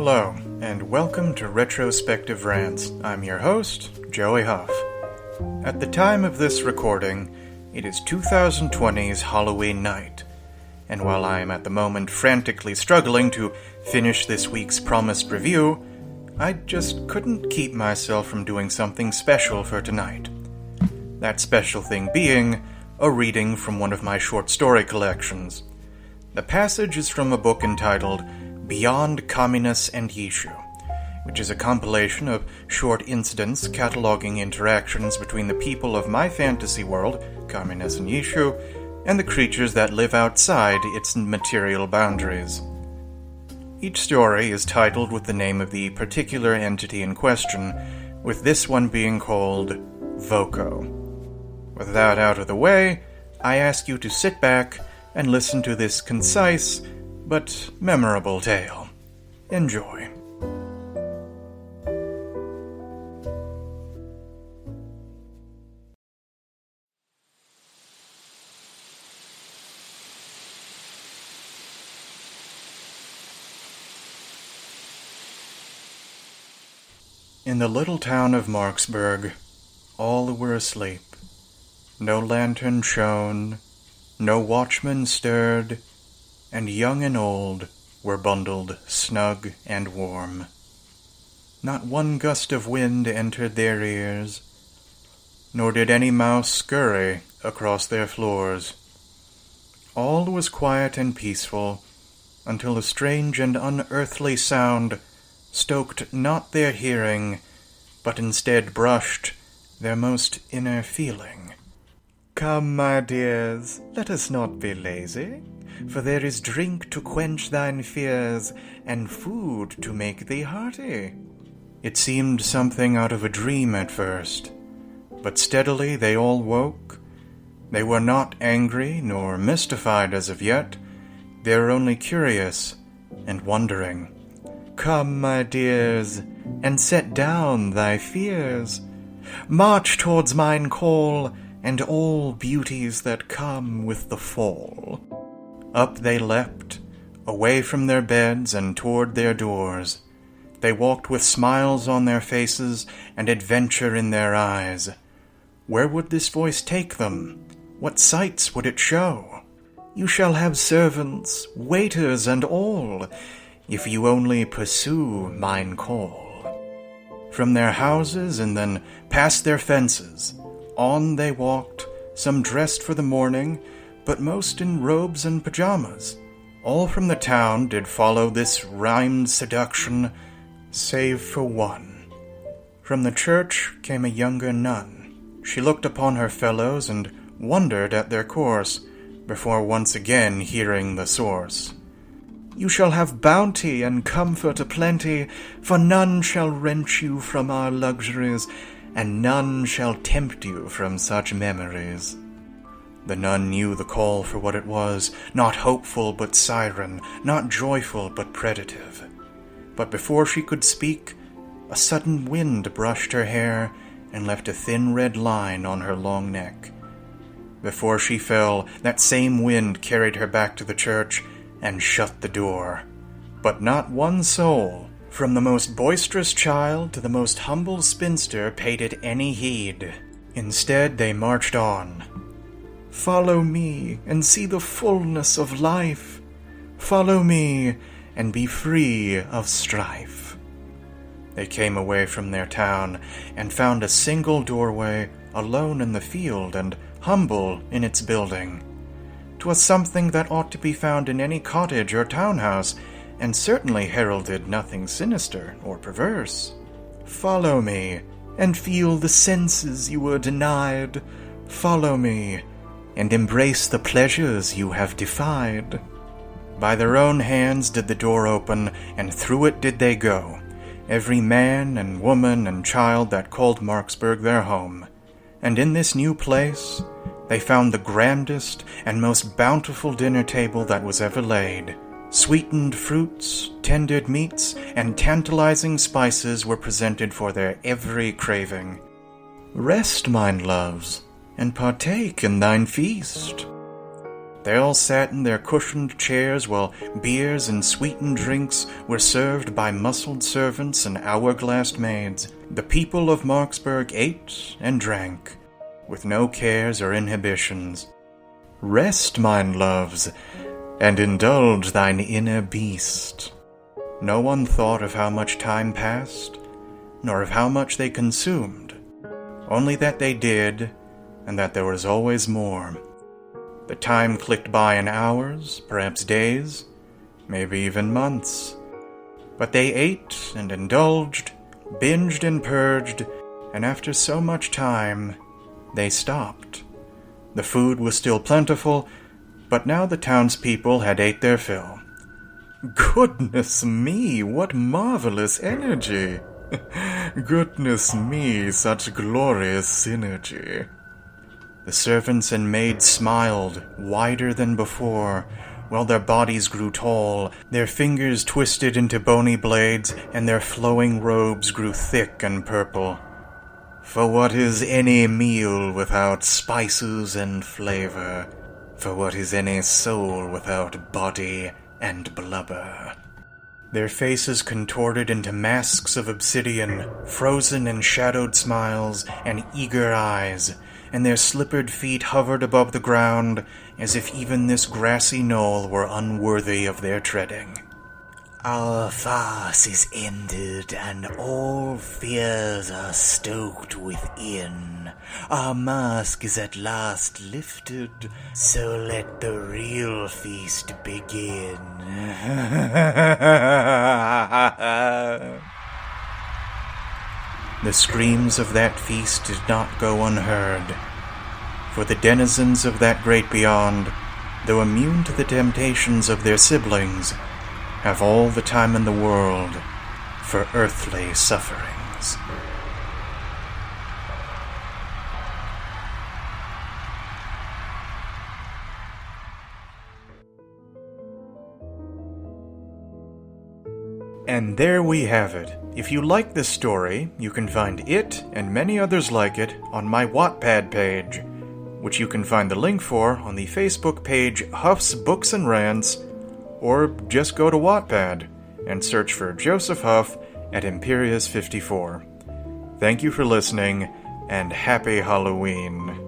Hello, and welcome to Retrospective Rants. I'm your host, Joey Huff. At the time of this recording, it is 2020's Halloween night, and while I am at the moment frantically struggling to finish this week's promised review, I just couldn't keep myself from doing something special for tonight. That special thing being a reading from one of my short story collections. The passage is from a book entitled Beyond Communus and Yishu, which is a compilation of short incidents cataloging interactions between the people of my fantasy world, Communus and Yishu, and the creatures that live outside its material boundaries. Each story is titled with the name of the particular entity in question, with this one being called Voko. With that out of the way, I ask you to sit back and listen to this concise but memorable tale. Enjoy. In the little town of Marksburg, all were asleep. No lantern shone, no watchman stirred, and young and old were bundled snug and warm. Not one gust of wind entered their ears, nor did any mouse scurry across their floors. All was quiet and peaceful, until a strange and unearthly sound stoked not their hearing, but instead brushed their most inner feeling. "Come, my dears, let us not be lazy, for there is drink to quench thine fears, and food to make thee hearty." It seemed something out of a dream at first, but steadily they all woke. They were not angry nor mystified as of yet. They were only curious and wondering. "Come, my dears, and set down thy fears. March towards mine call, and all beauties that come with the fall." Up they leapt, away from their beds and toward their doors. They walked with smiles on their faces and adventure in their eyes. Where would this voice take them? What sights would it show? "You shall have servants, waiters, and all, if you only pursue mine call." From their houses and then past their fences, on they walked, some dressed for the morning, but most in robes and pajamas. All from the town did follow this rhymed seduction, save for one. From the church came a younger nun. She looked upon her fellows and wondered at their course, before once again hearing the source. "You shall have bounty and comfort aplenty, for none shall wrench you from our luxuries, and none shall tempt you from such memories." The nun knew the call for what it was, not hopeful but siren, not joyful but predative. But before she could speak, a sudden wind brushed her hair and left a thin red line on her long neck. Before she fell, that same wind carried her back to the church and shut the door. But not one soul, from the most boisterous child to the most humble spinster, paid it any heed. Instead, they marched on. "Follow me and see the fullness of life. Follow me and be free of strife." They came away from their town and found a single doorway, alone in the field and humble in its building. 'Twas something that ought to be found in any cottage or townhouse, and certainly heralded nothing sinister or perverse. "Follow me, and feel the senses you were denied. Follow me, and embrace the pleasures you have defied." By their own hands did the door open, and through it did they go, every man and woman and child that called Marksburg their home. And in this new place they found the grandest and most bountiful dinner table that was ever laid. Sweetened fruits, tendered meats, and tantalizing spices were presented for their every craving. "Rest, mine loves, and partake in thine feast." They all sat in their cushioned chairs while beers and sweetened drinks were served by muscled servants and hourglassed maids. The people of Marksburg ate and drank, with no cares or inhibitions. Rest, mine loves, and indulge thine inner beast. No one thought of how much time passed, nor of how much they consumed, only that they did, and that there was always more. The time clicked by in hours, perhaps days, maybe even months. But they ate and indulged, binged and purged, and after so much time, they stopped. The food was still plentiful, but now the townspeople had ate their fill. Goodness me, what marvelous energy! Goodness me, such glorious synergy! The servants and maids smiled, wider than before, while their bodies grew tall, their fingers twisted into bony blades, and their flowing robes grew thick and purple. For what is any meal without spices and flavor? For what is any soul without body and blubber? Their faces contorted into masks of obsidian, frozen and shadowed smiles, and eager eyes, and their slippered feet hovered above the ground, as if even this grassy knoll were unworthy of their treading. Our farce is ended, and all fears are stoked within. Our mask is at last lifted, so let the real feast begin. The screams of that feast did not go unheard, for the denizens of that great beyond, though immune to the temptations of their siblings, have all the time in the world for earthly sufferings. And there we have it. If you like this story, you can find it and many others like it on my Wattpad page, which you can find the link for on the Facebook page Huff's Books and Rants, or just go to Wattpad and search for Joseph Huff at Imperius 54. Thank you for listening, and happy Halloween.